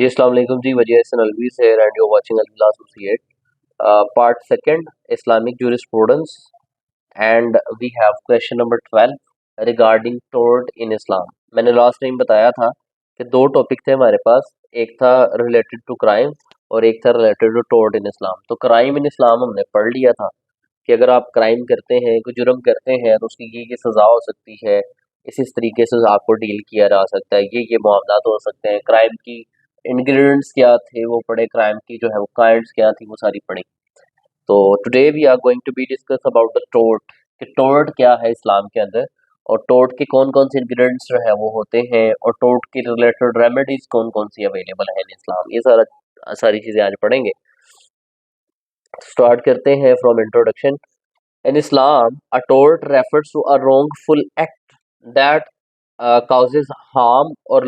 जी अस्सलाम वालेकुम जी, वजी हसन अलवी से and you watching al associate part second Islamic jurisprudence and we have question number 12 regarding tort in Islam. मैंने last time बताया था कि दो टॉपिक थे हमारे पास, एक था रिलेटेड टू क्राइम और एक था रिलेटेड टू टोर्ट इन इस्लाम। तो क्राइम इन इस्लाम हमने पढ़ लिया था कि अगर आप क्राइम करते हैं, कोई जुर्म करते हैं तो उसकी ये सज़ा हो सकती है, इस तरीके से आपको डील किया जा सकता है, ये मामला हो सकते हैं। क्राइम की इंग्रेडिएंट्स क्या थे वो पढ़े, क्राइम की जो है वो काइंड्स क्या थी वो सारी पढ़ी। तो today we are going to be discuss about the tort कि टोर्ट क्या है इस्लाम के अंदर, और टोर्ट के कौन कौन से इंग्रेडिएंट्स जो है वो होते हैं, और टोर्ट के रिलेटेड रेमेडीज कौन कौन सी अवेलेबल है इन इस्लाम। ये सारी चीज़ें आज पढ़ेंगे। स्टार्ट करते हैं from introduction. In Islam, a tort refers to a wrongful act that causes harm or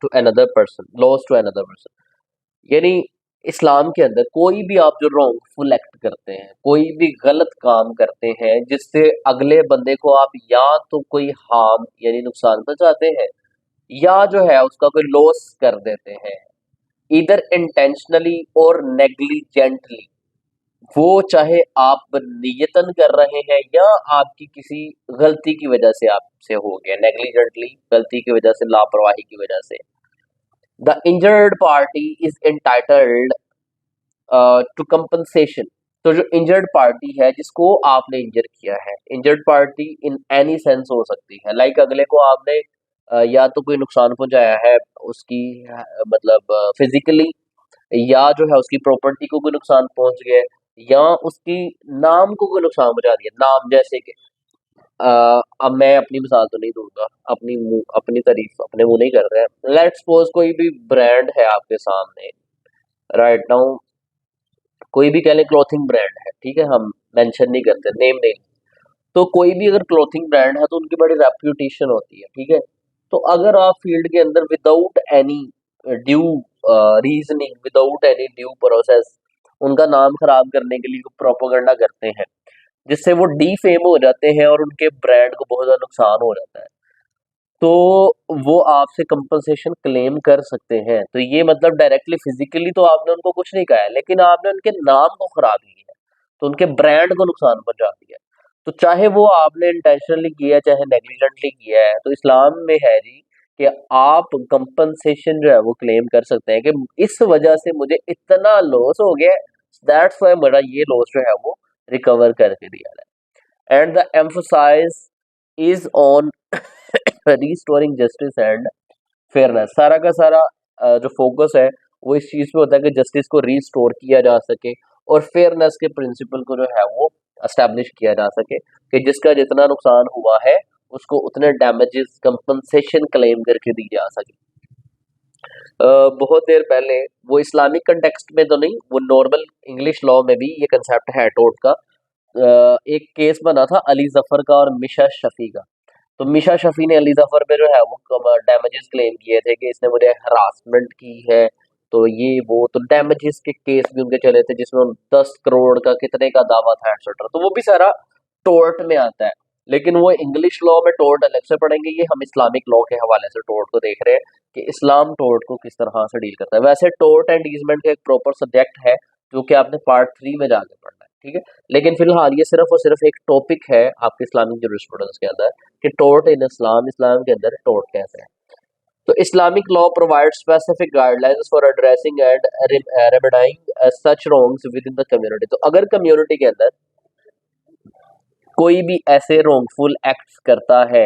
to another person, loss to another person. यानी इस्लाम के अंदर कोई भी आप जो रॉन्गफुल एक्ट करते हैं, कोई भी गलत काम करते हैं जिससे अगले बंदे को आप या तो कोई हार्म यानी नुकसान पहुंचाते हैं, या जो है उसका कोई लॉस कर देते हैं, इधर इंटेंशनली और नेग्लिजेंटली। वो चाहे आप नियतन कर रहे हैं या आपकी किसी गलती की वजह से आपसे हो गया, नेग्लिजेंटली, गलती की वजह से, लापरवाही की वजह से। The injured party is entitled to compensation. तो जो इंजर्ड पार्टी है जिसको आपने इंजर किया है, injured party in any sense हो सकती है, लाइक अगले को आपने या तो कोई नुकसान पहुंचाया है उसकी, मतलब फिजिकली, या जो है उसकी प्रॉपर्टी को कोई नुकसान पहुंच गया है, या उसकी नाम को कोई नुकसान पहुंचा दिया। नाम जैसे कि अब मैं अपनी मिसाल तो नहीं दूंगा, अपनी तारीफ अपने मुंह नहीं कर रहे हैं। लेट्स सपोज कोई भी ब्रांड है आपके सामने राइट नाउ, कोई भी कह लें क्लोथिंग ब्रांड है, ठीक है, हम मेंशन नहीं करते, नेम नहीं। तो कोई भी अगर क्लोथिंग ब्रांड है तो उनकी बड़ी रेप्यूटेशन होती है, ठीक है। तो अगर आप फील्ड के अंदर without any due reasoning, without any due process उनका नाम खराब करने के लिए प्रोपोगंडा करते हैं, जिससे वो डीफेम हो जाते हैं और उनके ब्रांड को बहुत ज़्यादा नुकसान हो जाता है, तो वो आपसे कंपनसेशन क्लेम कर सकते हैं। तो ये मतलब डायरेक्टली फिजिकली तो आपने उनको कुछ नहीं कहा है, लेकिन आपने उनके नाम को खराब किया है, तो उनके ब्रांड को नुकसान पहुंचा दिया। तो चाहे वो आपने इंटेंशनली किया है चाहे नेग्लिजेंटली किया है, तो इस्लाम में है जी कि आप कंपनसेशन जो है वो क्लेम कर सकते हैं कि इस वजह से मुझे इतना लॉस हो गया, दैट्स व्हाई मेरा ये लॉस जो है वो रिकवर करके दिया है। And the emphasis is on restoring justice and fairness. सारा का सारा जो फोकस है वो इस चीज़ पे होता है कि जस्टिस को रिस्टोर किया जा सके और फेयरनेस के प्रिंसिपल को जो है वो एस्टैब्लिश किया जा सके कि जिसका जितना नुकसान हुआ है उसको उतने डैमेजेस कंपनसेशन क्लेम करके दी जा सके। बहुत देर पहले, वो इस्लामिक कंटेक्स्ट में तो नहीं, वो नॉर्मल इंग्लिश लॉ में भी ये कंसेप्ट है टोर्ट का। एक केस बना था अली जफर का और मिशा शफी का। तो मिशा शफी ने अली जफर पे जो है वो डैमेजेस क्लेम किए थे कि इसने मुझे हरासमेंट की है, तो ये वो, तो डैमेजेस के केस भी उनके चले थे जिसमें 10 करोड़ का कितने का दावा था एक्सेट्रा। तो वो भी सारा टोर्ट में आता है, लेकिन वो इंग्लिश लॉ में टोर्ट अलग से पढ़ेंगे, ये हम इस्लामिक लॉ के हवाले से टोर्ट को देख रहे हैं कि इस्लाम टोर्ट को किस तरह से डील करता है। वैसे टोर्ट एंड ईजमेंट का एक प्रॉपर सब्जेक्ट है जो कि आपने पार्ट 3 में जाके पढ़ना है, ठीक है। लेकिन फिलहाल ये सिर्फ और सिर्फ एक टॉपिक है आपके इस्लामिक जूरिस्प्रूडेंस के अंदर कि टोर्ट इन इस्लाम, इस्लाम के अंदर टोर्ट कैसे है। तो Islamic law provide specific guidelines for addressing and remedying such wrongs within the community. तो अगर कम्युनिटी के अंदर कोई भी ऐसे रॉन्गफुल एक्ट्स करता है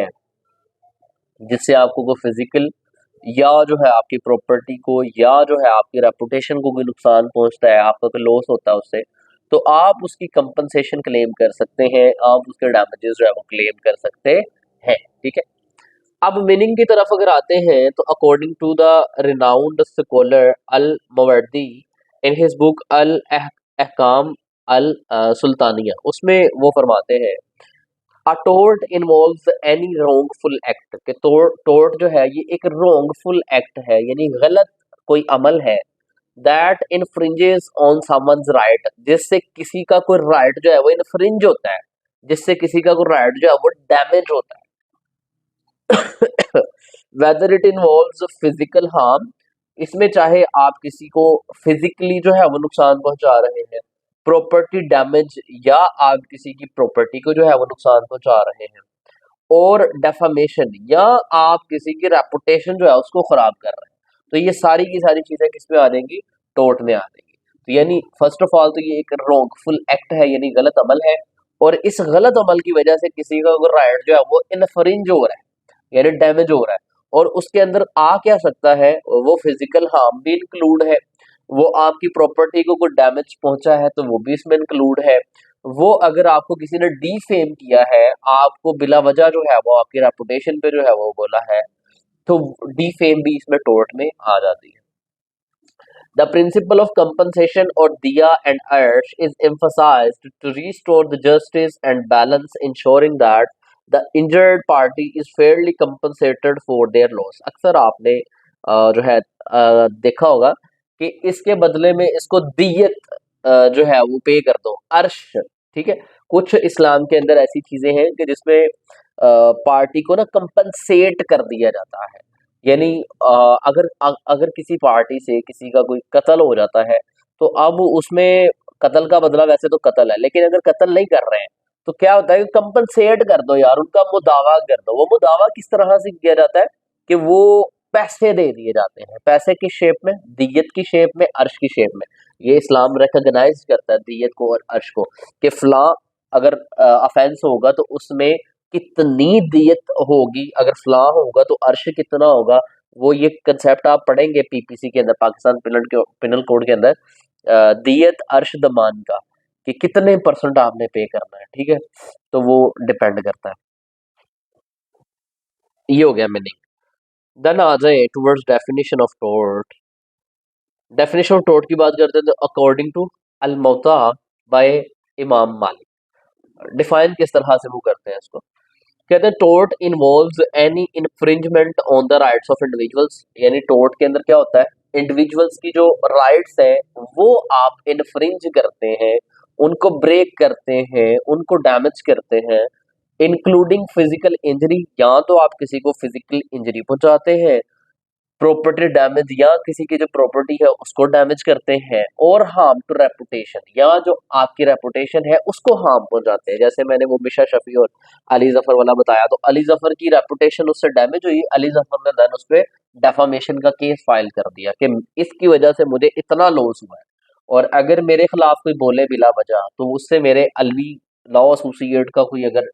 जिससे आपको कोई फिजिकल या जो है आपकी प्रॉपर्टी को या जो है आपकी रेपुटेशन को कोई नुकसान पहुंचता है, आपका कोई लॉस होता है उससे, तो आप उसकी कंपनसेशन क्लेम कर सकते हैं, आप उसके डैमेजेस जो है वो क्लेम कर सकते हैं, ठीक है। अब मीनिंग की तरफ अगर आते हैं तो according to the renowned scholar al Mawardi in his book al Ahkam al Sultaniya, उसमें वो फरमाते हैं a tort involves any wrongful act, कि टोर्ट जो है ये एक रॉन्गफुल एक्ट है, यानी गलत कोई अमल है, दैट इनफ्रिंजेस ऑन समवन्स राइट, जिससे किसी का कोई राइट जो है वो इनफ्रिंज होता है, जिससे किसी का कोई राइट जो है वो डैमेज होता है। Whether it involves physical harm इसमें चाहे आप किसी को फिजिकली जो है वो नुकसान पहुंचा रहे हैं, प्रॉपर्टी डैमेज, या आप किसी की प्रॉपर्टी को जो है वो नुकसान पहुंचा रहे हैं, और डेफामेशन, या आप किसी की रेपुटेशन जो है उसको खराब कर रहे हैं, तो ये सारी की सारी चीजें किस में आ जाएंगी, टोर्ट में आ जाएंगी। तो यानी फर्स्ट ऑफ ऑल तो ये एक रॉन्गफुल एक्ट है, यानी गलत अमल है, और इस गलत अमल की वजह से किसी का राइट जो है वो इन्फ्रिंज हो रहा है, यानी डैमेज हो रहा है, और उसके अंदर आ क्या सकता है, वो फिजिकल हार्म भी इंक्लूड है, वो आपकी प्रॉपर्टी को कोई डैमेज पहुंचा है तो वो भी इसमें इंक्लूड है, वो अगर आपको किसी ने डीफेम किया है, आपको बिला वजह जो है वो आपकी रेपुटेशन पे जो है वो बोला है, तो डीफेम भी इसमें टोर्ट में आ जाती है। The principle of compensation or diya and arsh is emphasized to restore the justice and balance, ensuring that the injured party is fairly compensated for their loss. अक्सर आपने जो है देखा होगा कि इसके बदले में इसको दियत जो है वो पे कर दो, अर्श, ठीक है। कुछ इस्लाम के अंदर ऐसी चीजें हैं कि जिसमें पार्टी को ना कंपनसेट कर दिया जाता है, यानी अगर किसी पार्टी से किसी का कोई कत्ल हो जाता है, तो अब उसमें कत्ल का बदला वैसे तो कत्ल है, लेकिन अगर कत्ल नहीं कर रहे हैं तो क्या होता है कि कंपनसेट कर दो यार, उनका मुदावा कर दो। वो मुदावा किस तरह से किया जाता है कि वो पैसे दे दिए जाते हैं, पैसे की शेप में, दियत की शेप में, अर्श की शेप में। ये इस्लाम रिकॉग्नाइज करता है दियत को और अर्श को, कि फला अगर अफेंस होगा तो उसमें कितनी दियत होगी, अगर फलां होगा तो अर्श कितना होगा। वो ये कंसेप्ट आप पढ़ेंगे पीपीसी के अंदर, पाकिस्तान पिनल कोड के अंदर, दियत अर्श दमान का, कि कितने परसेंट आपने पे करना है, ठीक है। तो वो डिपेंड करता है। ये हो गया मीनिंग। देन आ जाए towards definition of tort. Definition of tort की बात करते हैं तो अकॉर्डिंग टू अल मौता बाय इमाम मालिक, डिफाइन किस तरह से वो करते हैं इसको। कहते हैं tort involves any infringement on the rights of individuals, यानी टोर्ट के अंदर क्या होता है, इंडिविजुअल्स की जो राइट्स है वो आप इन्फ्रिंज करते हैं, उनको ब्रेक करते हैं, उनको डैमेज करते हैं, इंक्लूडिंग फिजिकल इंजरी, या तो आप किसी को फिजिकल इंजरी पहुंचाते हैं, प्रॉपर्टी डैमेज, या किसी की जो प्रॉपर्टी है उसको डैमेज करते हैं, और हार्म टू रेपुटेशन, या जो आपकी रेपुटेशन है उसको हार्म पहुंचाते हैं। जैसे मैंने वो मिशा शफी और अली जफर वाला बताया, तो अली जफर की रेपुटेशन उससे डैमेज हुई, अली जफर ने देन उस पर डेफामेशन का केस फाइल कर दिया कि इसकी वजह से मुझे इतना लॉस हुआ है, और अगर मेरे खिलाफ कोई बोले बिला वजह तो उससे मेरे अलवी लॉ एसोसिएट का कोई अगर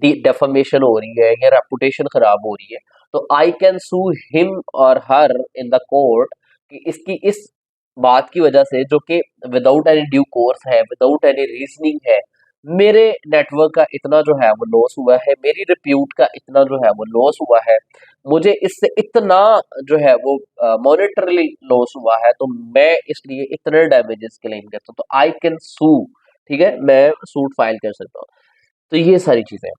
डेफामेशन हो रही है या रेपुटेशन खराब हो रही है, तो आई कैन सू हिम और हर इन द कोर्ट, कि इसकी इस बात की वजह से, जो कि विदाउट एनी ड्यू कोर्स है, विदाउट एनी रीजनिंग है, मेरे नेटवर्क का इतना जो है वो लॉस हुआ है, मेरी रिप्यूट का इतना जो है वो लॉस हुआ है, मुझे इससे इतना जो है वो मॉनेटरली लॉस हुआ है, तो मैं इसलिए इतने डैमेजेस क्लेम करता हूँ, तो आई कैन सू, ठीक है, मैं सूट फाइल कर सकता हूँ। तो ये सारी चीजें,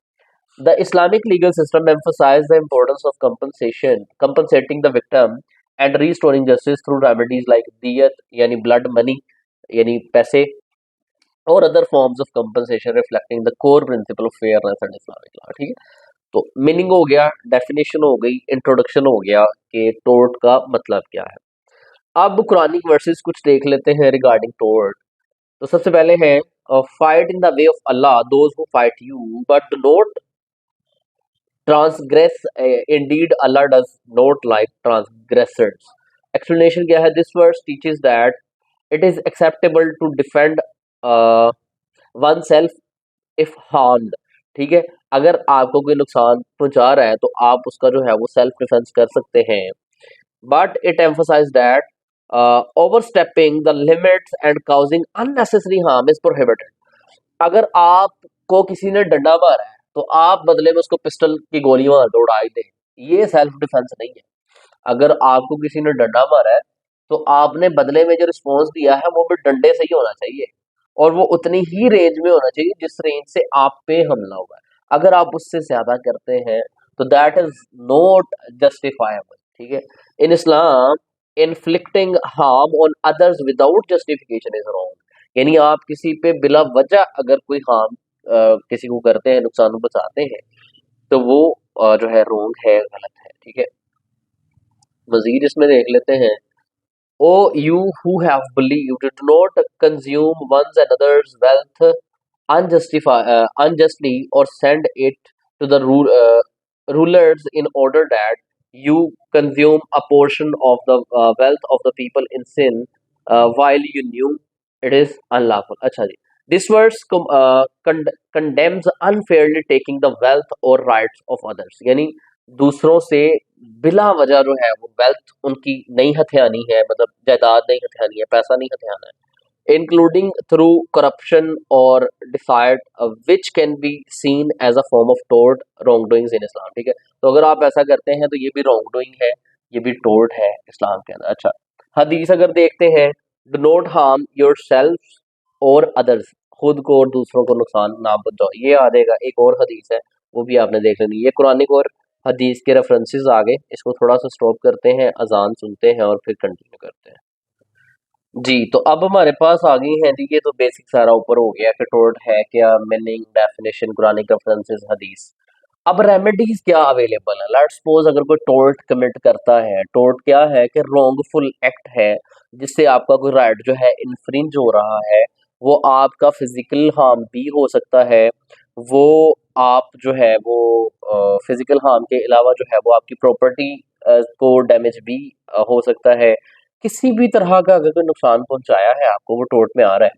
the Islamic legal system emphasizes the importance of compensating the victim and restoring justice through remedies like diyat, यानी blood money, यानी पैसे, और other forms of compensation reflecting the core principle of fairness and Islamic law, ठीक है। तो meaning हो गया, definition हो गई, इंट्रोडक्शन हो गया कि टोर्ट का मतलब क्या है। अब कुरानिक वर्सेस कुछ देख लेते हैं रिगार्डिंग टोर्ट। तो सबसे पहले है, fight in the way of Allah those who fight you but do not transgress, indeed Allah does not like transgressors. Explanation क्या है, this verse teaches that it is acceptable to defend oneself if harmed, ठीक है। अगर आपको कोई नुकसान पहुंचा रहा है तो आप उसका जो है वो सेल्फ डिफेंस कर सकते हैं, but it emphasise that overstepping the limits and causing unnecessary harm is prohibited. अगर आपको किसी ने डंडा मारा है तो आप बदले में उसको पिस्टल की गोली मार दो, उड़ा ही दे, ये सेल्फ डिफेंस नहीं है। अगर आपको किसी ने डंडा मारा है तो आपने बदले में जो रिस्पॉन्स दिया है वो भी डंडे से ही होना चाहिए, और वो उतनी ही रेंज में होना चाहिए जिस रेंज से आप पे हमला हुआ है। अगर आप उससे ज्यादा करते हैं तो दैट इज नॉट जस्टिफाइबल, ठीक है। In Islam inflicting harm on others without justification is wrong, यानी आप किसी पे बिला वजह अगर कोई हार्म किसी को करते हैं, नुकसान पहुंचाते हैं, तो वो जो है रोंग है, गलत है, ठीक है। मजीद इसमें देख लेते हैं O you who have believed, do not consume one another's wealth unjustly, or send it to the rulers in order that you consume a portion of the wealth of the people in sin, while you knew it is unlawful. अच्छा जी. This verse condemns unfairly taking the wealth or rights of others. यानी दूसरों से बिला वजह जो है वो wealth उनकी नहीं हथियानी है, मतलब जायदाद नहीं हथियानी है, पैसा नहीं हथियाना है, इंक्लूडिंग थ्रू करप्शन और defeat, which can be seen as a form of tort wrongdoings in Islam. ठीक है, तो अगर आप ऐसा करते हैं तो ये भी रॉन्ग डूइंग है, ये भी टोर्ट है इस्लाम के अंदर. अच्छा, हदीस अगर देखते हैं, do not harm your self और अदर्स, खुद को और दूसरों को नुकसान ना पहुंचाओ, ये आ जाएगा. एक और हदीस है, वो भी आपने देख लेनी. ये कुरानिक और हदीस के रेफरेंसेस आ गए. इसको थोड़ा सा स्टॉप करते हैं, अजान सुनते हैं और फिर कंटिन्यू करते हैं. जी, तो अब हमारे पास आ गई हैं जी, ये तो बेसिक सारा ऊपर हो गया कि टोर्ट है क्या, मीनिंग, डेफिनेशन, कुरानिक रेफरेंसेस, हदीस. अब रेमेडीज क्या अवेलेबल है. लेट्स सपोज अगर कोई टोर्ट कमिट करता है, टोर्ट क्या है कि रॉन्गफुल एक्ट है जिससे आपका कोई राइट जो है इन्फ्रिंज हो रहा है, वो आपका फिजिकल हार्म भी हो सकता है, वो आप जो है वो फिजिकल हार्म के अलावा जो है वो आपकी प्रॉपर्टी को डैमेज भी हो सकता है. किसी भी तरह का अगर कोई नुकसान पहुंचाया है आपको, वो टोर्ट में आ रहा है.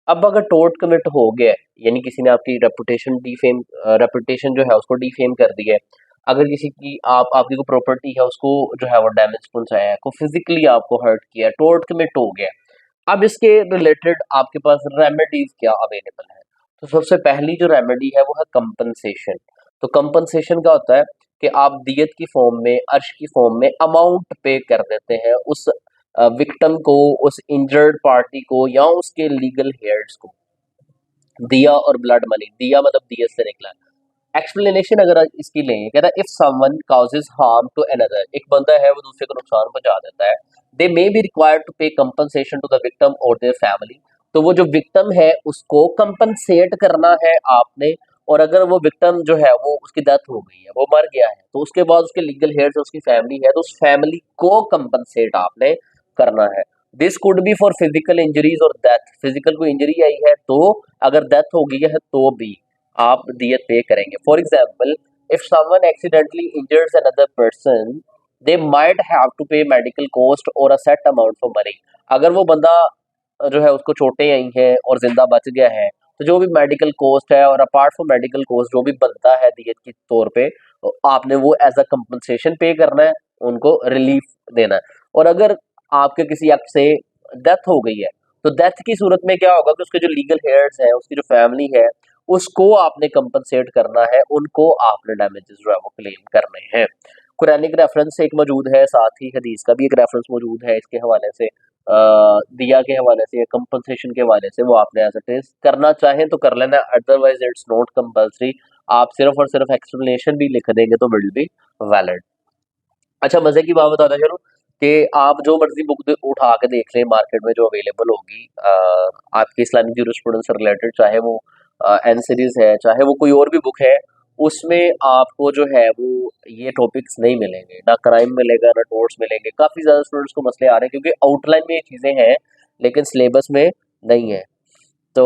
अब अगर टोर्ट कमिट हो गया है, यानी किसी ने आपकी रेपुटेशन जो है उसको डिफेम कर दी है, अगर किसी की आपकी कोई प्रॉपर्टी है उसको जो है वो डैमेज पहुंचाया है, को फिजिकली आपको हर्ट किया है, टोर्ट कमिट हो गया है. अब इसके रिलेटेड आपके पास रेमेडीज क्या अवेलेबल है. तो सबसे पहली जो रेमेडी है वो है कंपनसेशन. तो कंपनसेशन क्या होता है कि आप दियत की फॉर्म में, अर्श की फॉर्म में अमाउंट पे कर देते हैं उस विक्टिम को, उस इंजर्ड पार्टी को या उसके लीगल हेयर्स को. दिया और ब्लड मनी, दिया मतलब दियत से निकला है. एक्सप्लेनेशन अगर इसकी लें, कहता है if someone causes harm to another, एक बंदा है वो दूसरे को नुकसान पहुंचा देता है, दे मे बी रिक्वायर्ड टू पे कंपनसेशन टू द विक्टिम और देयर फैमिली. तो वो जो विक्टिम है उसको कंपनसेट करना है आपने. और अगर वो विक्टिम जो है वो उसकी डेथ हो गई है, वो मर गया है, तो उसके बाद उसके लीगल हेयर्स, उसकी फैमिली है, तो उस फैमिली को कंपनसेट आपने करना है. This could be for physical injuries और डेथ, फिजिकल कोई इंजरी आई है तो, अगर डेथ हो गई है तो भी आप दियत पे करेंगे. For example, if someone accidentally injures another person, they might have to pay medical cost और a set amount for money. अगर वो बंदा जो है उसको चोटें आई हैं और जिंदा बच गया है, तो जो भी मेडिकल कॉस्ट है और अपार्ट फ्रॉम मेडिकल कॉस्ट जो भी बनता है दियत के तौर पे, तो आपने वो एज अ कंपनसेशन पे करना है, उनको रिलीफ देना है. और अगर आपके किसी एक्ट से डेथ हो गई है, तो डेथ की सूरत में क्या होगा कि उसके जो लीगल हेयर्स हैं, उसकी जो फैमिली है, उसको आपने कंपनसेट करना है, उनको आपने डैमेजेस जो है वो क्लेम करने हैं. कुरानिक रेफरेंस एक मौजूद है, साथ ही हदीस का भी एक रेफरेंस मौजूद है इसके हवाले से, दिया के हवाले से या कंपनसेशन के हवाले से. वो आपने एज इट इज करना चाहें तो कर लेना, अदरवाइज इट्स नॉट कंपल्सरी. आप सिर्फ और सिर्फ एक्सप्लेनेशन भी लिख देंगे तो विल बी वैलिड. अच्छा, मजे की बात बताता चलो कि आप जो मर्जी बुक उठा के देख लें मार्केट में जो अवेलेबल होगी आपकी इस्लामिक जूरिस्प्रूडेंस से रिलेटेड, चाहे वो एन सीरीज है, चाहे वो कोई और भी बुक है, उसमें आपको जो है वो ये टॉपिक्स नहीं मिलेंगे. ना क्राइम मिलेगा, ना टोर्ट्स मिलेंगे. काफ़ी ज़्यादा स्टूडेंट्स को मसले आ रहे हैं क्योंकि आउटलाइन में ये चीज़ें हैं लेकिन सिलेबस में नहीं है. तो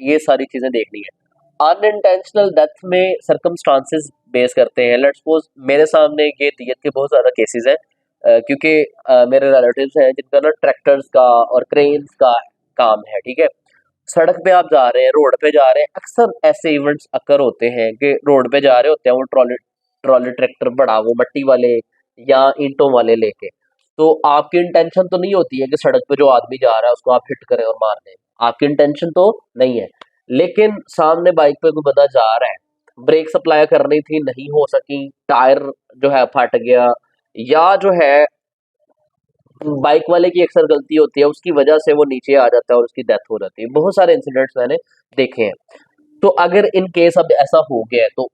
ये सारी चीज़ें देखनी है. अनइंटेंशनल डेथ में सर्कमस्टांसेस बेस करते हैं. लेट्स सपोज मेरे सामने ये दियत के बहुत ज़्यादा केसेस हैं, क्योंकि मेरे रिलेटिव्स हैं जिनका ना ट्रैक्टर्स का और क्रेन्स का काम है. ठीक है, सड़क पे आप जा रहे हैं, रोड पे जा रहे हैं, अक्सर ऐसे इवेंट्स अकर होते हैं कि रोड पे जा रहे होते हैं वो ट्रॉली ट्रॉली ट्रैक्टर बड़ा, वो मट्टी वाले या ईंटों वाले लेके. तो आपकी इंटेंशन तो नहीं होती है कि सड़क पे जो आदमी जा रहा है उसको आप हिट करें और मार दें, आपकी इंटेंशन तो नहीं है. लेकिन सामने बाइक पे कोई बंदा जा रहा है, ब्रेक सप्लाई करनी थी, नहीं हो सकी, टायर जो है फट गया, या जो है बाइक वाले की अक्सर गलती होती है, उसकी वजह से वो नीचे आ जाता है और उसकी डेथ हो जाती है. बहुत सारे इंसिडेंट्स मैंने देखे हैं. तो अगर इन केस अब ऐसा हो गया है तो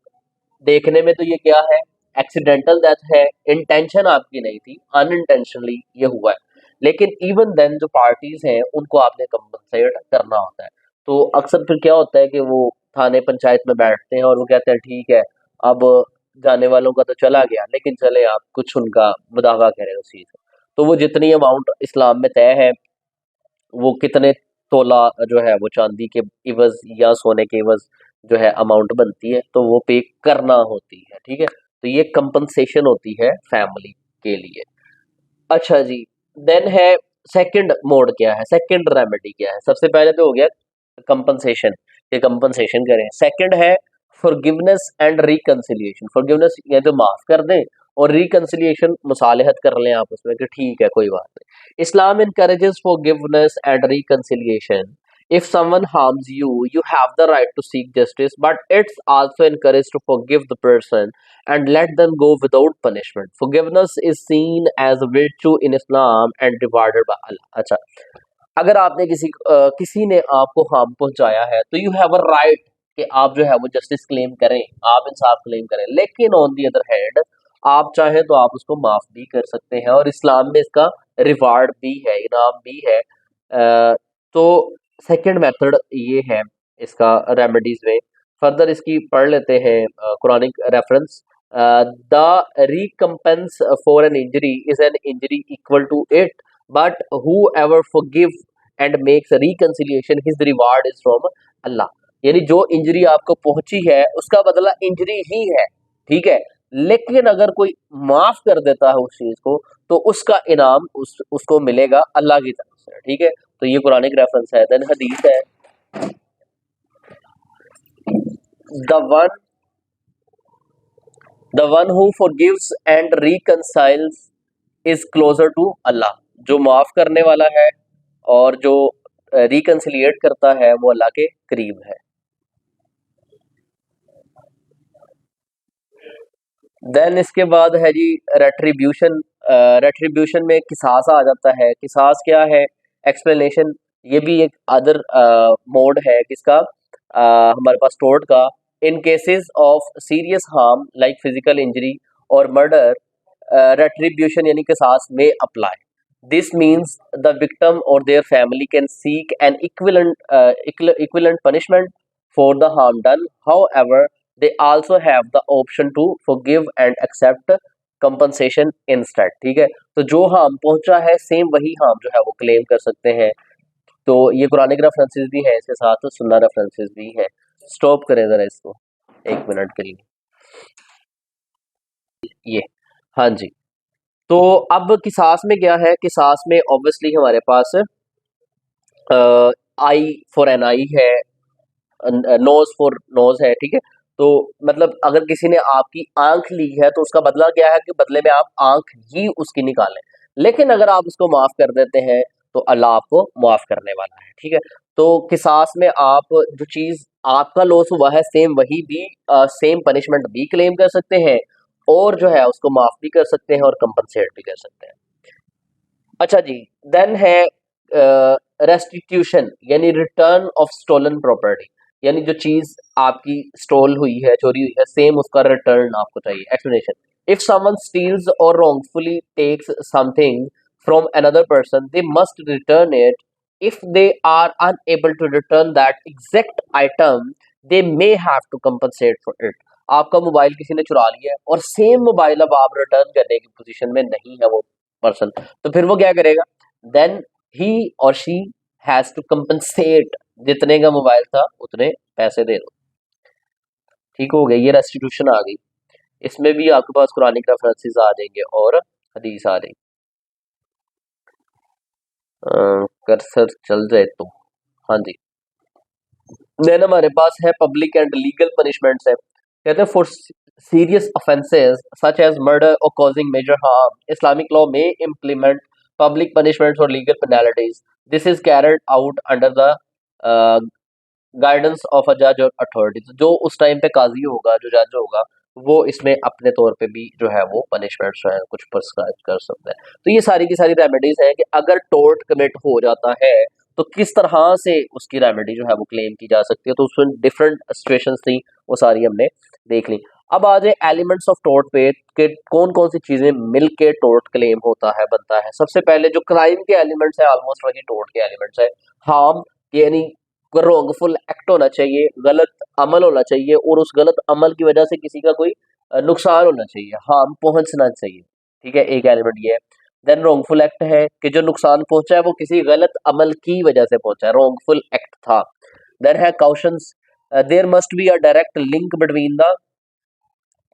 देखने में तो ये क्या है, एक्सीडेंटल डेथ है, इंटेंशन आपकी नहीं थी, अनइंटेंशनली ये हुआ है. लेकिन इवन देन जो पार्टीज हैं उनको आपने कंपनसेट करना होता है. तो अक्सर फिर क्या होता है कि वो थाने पंचायत में बैठते हैं और वो कहते हैं ठीक है, अब जाने वालों का तो चला गया, लेकिन चले आप कुछ उनका मुदावा करें उस चीज का. तो वो जितनी अमाउंट इस्लाम में तय है, वो कितने तोला जो है वो चांदी के इवज या सोने के इवज जो है अमाउंट बनती है, तो वो पे करना होती है। ठीक है, तो ये कंपनसेशन होती है फैमिली के लिए। अच्छा जी, देन है सेकंड मोड क्या है, सेकंड रेमेडी क्या है। सबसे पहले तो हो गया कंपनसेशन, ये कंपनसेशन करें। सेकंड है फॉरगिवनेस एंड रिकंसिलिएशन। फॉरगिवनेस या तो माफ कर दें, और रिकंसिलिएशन मुसालहत कर लें आपस में कि ठीक है कोई बात नहीं। इस्लाम encourages forgiveness and reconciliation. If someone harms you, you have the right to seek justice, but it's also encouraged to forgive the person and let them go without punishment. Forgiveness is seen as a virtue in Islam and rewarded by Allah. अच्छा, अगर आपने किसी ने आपको harm पहुंचाया है, तो you have a right कि आप जो है वो जस्टिस क्लेम करें, आप इंसाफ क्लेम करें। लेकिन ऑन दी अदर हैंड, आप चाहें तो आप उसको माफ भी कर सकते हैं, और इस्लाम में इसका रिवार्ड भी है, इनाम भी है। तो सेकंड मेथड ये है इसका रेमेडीज में। फर्दर इसकी पढ़ लेते हैं Quranic reference. The recompense for an injury is an injury equal to it, but whoever forgive and makes a reconciliation, his reward is from Allah। यानी जो इंजरी आपको पहुंची है उसका बदला इंजरी ही है, ठीक है। लेकिन अगर कोई माफ कर देता है उस चीज को, तो उसका इनाम उसको मिलेगा अल्लाह की तरफ से, ठीक है। तो ये कुरानिक रेफरेंस है। देन हदीस है, the one the one who forgives and reconciles is closer to Allah। जो माफ करने वाला है और जो रिकंसिलिएट करता है वो अल्लाह के करीब है। देन इसके बाद है जी रेट्रीब्यूशन। रेट्रीब्यूशन में किसास आ जाता है। किसास क्या है, एक्सप्लेनेशन, ये भी एक अदर मोड है किसका, हमारे पास टोर्ट का। In cases of serious harm like physical injury और मर्डर, रेट्रीब्यूशन यानी किसास में apply. This means the victim और their family can seek an equivalent punishment for the harm done. However, they also have the option to forgive and accept compensation instead। ठीक है, तो जो harm पहुंचा है सेम वही हार्म जो है वो क्लेम कर सकते हैं। तो ये कुरानिक रेफरेंसेस भी है, इसके साथ सुन्ना रेफरेंसेस भी है। स्टॉप करें जरा इसको 1 मिनट के लिए। ये, हाँ जी। तो अब किसास में क्या है, किसास में ऑब्वियसली हमारे पास आई फॉर एन आई है, नोज फॉर नोज है, ठीक है। तो मतलब अगर किसी ने आपकी आंख ली है, तो उसका बदला क्या है कि बदले में आप आंख ही उसकी निकालें। लेकिन अगर आप उसको माफ कर देते हैं, तो अल्लाह आपको माफ करने वाला है, ठीक है। तो किसास में आप जो चीज आपका लॉस हुआ है, सेम वही भी सेम पनिशमेंट भी क्लेम कर सकते हैं, और जो है उसको माफ भी कर सकते हैं और कंपनसेट भी कर सकते हैं। अच्छा जी, देन है रेस्टिट्यूशन यानी रिटर्न ऑफ स्टोलन प्रॉपर्टी। यानी जो चीज आपकी स्टोल हुई है, चोरी हुई है, सेम उसका रिटर्न आपको चाहिए। एक्सप्लेनेशन, इफ समवन स्टील्स और wrongfully takes something from another person, they must return it. If they are unable to return that exact item, they may have to compensate for it. आपका mobile किसी ने चुरा लिया है, और same mobile अब आप रिटर्न करने की पोजीशन में नहीं है वो पर्सन, तो फिर वो क्या करेगा, देन ही और शी हैज टू कंपनसेट, जितने का मोबाइल था उतने पैसे दे दो। ठीक हो गया, ये रेस्टिट्यूशन आ गई। इसमें भी आपके पास कुरानिक रेफरेंसेस आ जाएंगे और हदीस आ जाएंगे। कर्सर चल जाए तो, हाँ जी। देन हमारे पास है पब्लिक एंड लीगल पनिशमेंट्स है। कहते हैं for serious offenses such as murder or causing major harm, Islamic law may implement public punishments or legal penalties. This is carried out under the uh, guidance of a जज और authority. तो जो उस time पे काजी होगा, जो जज होगा, वो इसमें अपने तौर पे भी जो है वो पनिशमेंट्स जो है कुछ प्रिस्क्राइब कर सकता है। तो ये सारी की सारी रेमेडीज हैं कि अगर टोर्ट कमिट हो जाता है, तो किस तरह से उसकी रेमेडी जो है वो क्लेम की जा सकती है। तो उसमें डिफरेंट सिचुएशंस थी, वो सारी हमने देख ली। अब आ जाए एलिमेंट्स ऑफ टोर्ट पे कि कौन कौन सी चीजें मिल के टोर्ट क्लेम होता है, बनता है। सबसे पहले जो क्राइम के एलिमेंट्स है, ऑलमोस्ट वही टोर्ट के एलिमेंट्स है। हार्म यानी रॉन्गफुल एक्ट होना चाहिए, गलत अमल होना चाहिए, और उस गलत अमल की वजह से किसी का कोई नुकसान होना चाहिए, हार्म पहुंचना चाहिए, ठीक है। एक एलिमेंट ये है। देन रॉन्गफुल एक्ट है कि जो नुकसान पहुंचा है वो किसी गलत अमल की वजह से पहुंचा है, रॉन्गफुल एक्ट था। देन है causation, there must be a direct link between the,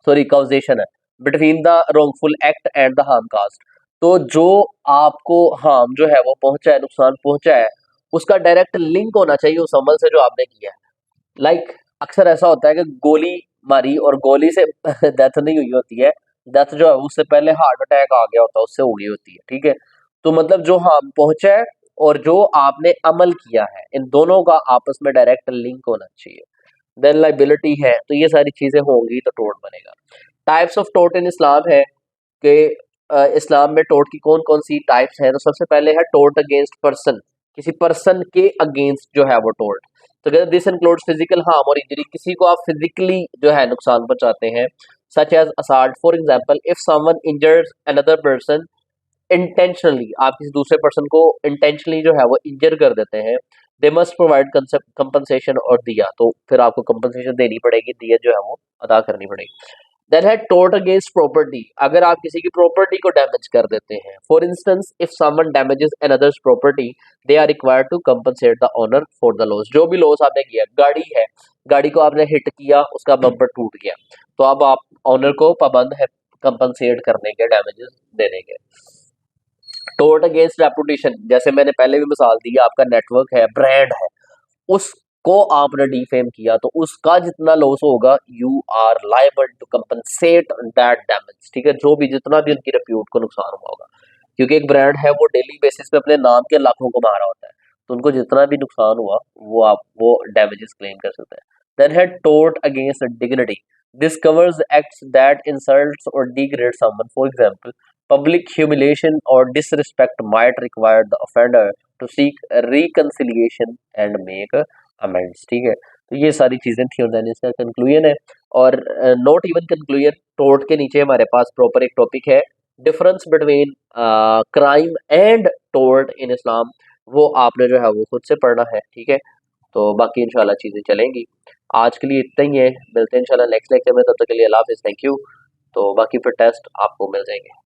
sorry causation है, between the wrongful act and the harm caused. तो जो आपको हार्म जो है वो पहुंचा है, नुकसान पहुंचा है, उसका डायरेक्ट लिंक होना चाहिए उस अमल से जो आपने किया है। लाइक अक्सर ऐसा होता है कि गोली मारी और गोली से डेथ नहीं हुई होती है, डेथ जो है उससे पहले हार्ट अटैक आ गया होता है, उससे हो गई होती है, ठीक है। तो मतलब जो हार्म पहुंचा है और जो आपने अमल किया है, इन दोनों का आपस में डायरेक्ट लिंक होना चाहिए। देन लाइबिलिटी है, तो ये सारी चीजें होंगी तो टोट बनेगा। टाइप्स ऑफ टोट इन इस्लाम है कि इस्लाम में टोट की कौन कौन सी टाइप्स हैं। तो सबसे पहले है टोट अगेंस्ट पर्सन, किसी पर्सन के अगेंस्ट जो है वो टोट। तो कहते दिस इंक्लूड्स फिजिकल हार्म और इंजरी, किसी को आप फिजिकली जो है नुकसान पहुंचाते हैं, such as assault. For example if someone injures another person intentionally, आप किसी दूसरे पर्सन को इंटेंशनली जो है वो इंजर कर देते हैं, दे मस्ट प्रोवाइड कंपनसेशन और दिया, तो फिर आपको कंपनसेशन देनी पड़ेगी, दिया जो है वो अदा करनी पड़ेगी। देन है टोट अगेंस्ट प्रॉपर्टी, अगर आप किसी की प्रॉपर्टी को डैमेज कर देते हैं। For instance if someone damages another's property, they are required to compensate the owner for the loss. जो भी लॉस आपने किया, गाड़ी है, गाड़ी को आपने हिट किया, उसका बम्पर टूट गया, तो अब आप ऑनर को पाबंद है कंपनसेट करने के, डैमेजेस देने के। टोट अगेंस्ट रेपुटेशन, जैसे मैंने पहले भी मिसाल दी, आपका नेटवर्क है, ब्रांड है, उसको आपने डिफेम किया तो उसका जितना लॉस होगा, you are liable to compensate that damage, ठीक है, जो भी जितना भी उनकी रेप्यूट को नुकसान हुआ होगा। क्योंकि एक ब्रांड है वो डेली बेसिस पे अपने नाम के लाखों को मारा होता है, तो उनको जितना भी नुकसान हुआ वो आप वो डैमेजेस क्लेम कर सकते हैं। देन है टोट against dignity, this covers acts that insults और degrade someone, for example public humiliation or disrespect might require the offender to seek reconciliation and make amends, ठीक है। तो ये सारी चीजें थी और देन इसका कंक्लूजन है। और नॉट इवन कंक्लूजन, टोट के नीचे हमारे पास प्रॉपर एक टॉपिक है, डिफरेंस बिटवीन क्राइम एंड टोट इन इस्लाम, वो आपने जो है वो खुद से पढ़ना है, ठीक है। तो बाकी इंशाल्लाह चीजें चलेंगी। आज के लिए इतना ही है, मिलते हैं इंशाल्लाह नेक्स्ट लेक्चर में, तब तक के लिए अल्लाह हाफिज़, थैंक यू। तो बाकी फिर टेस्ट आपको मिल जाएंगे।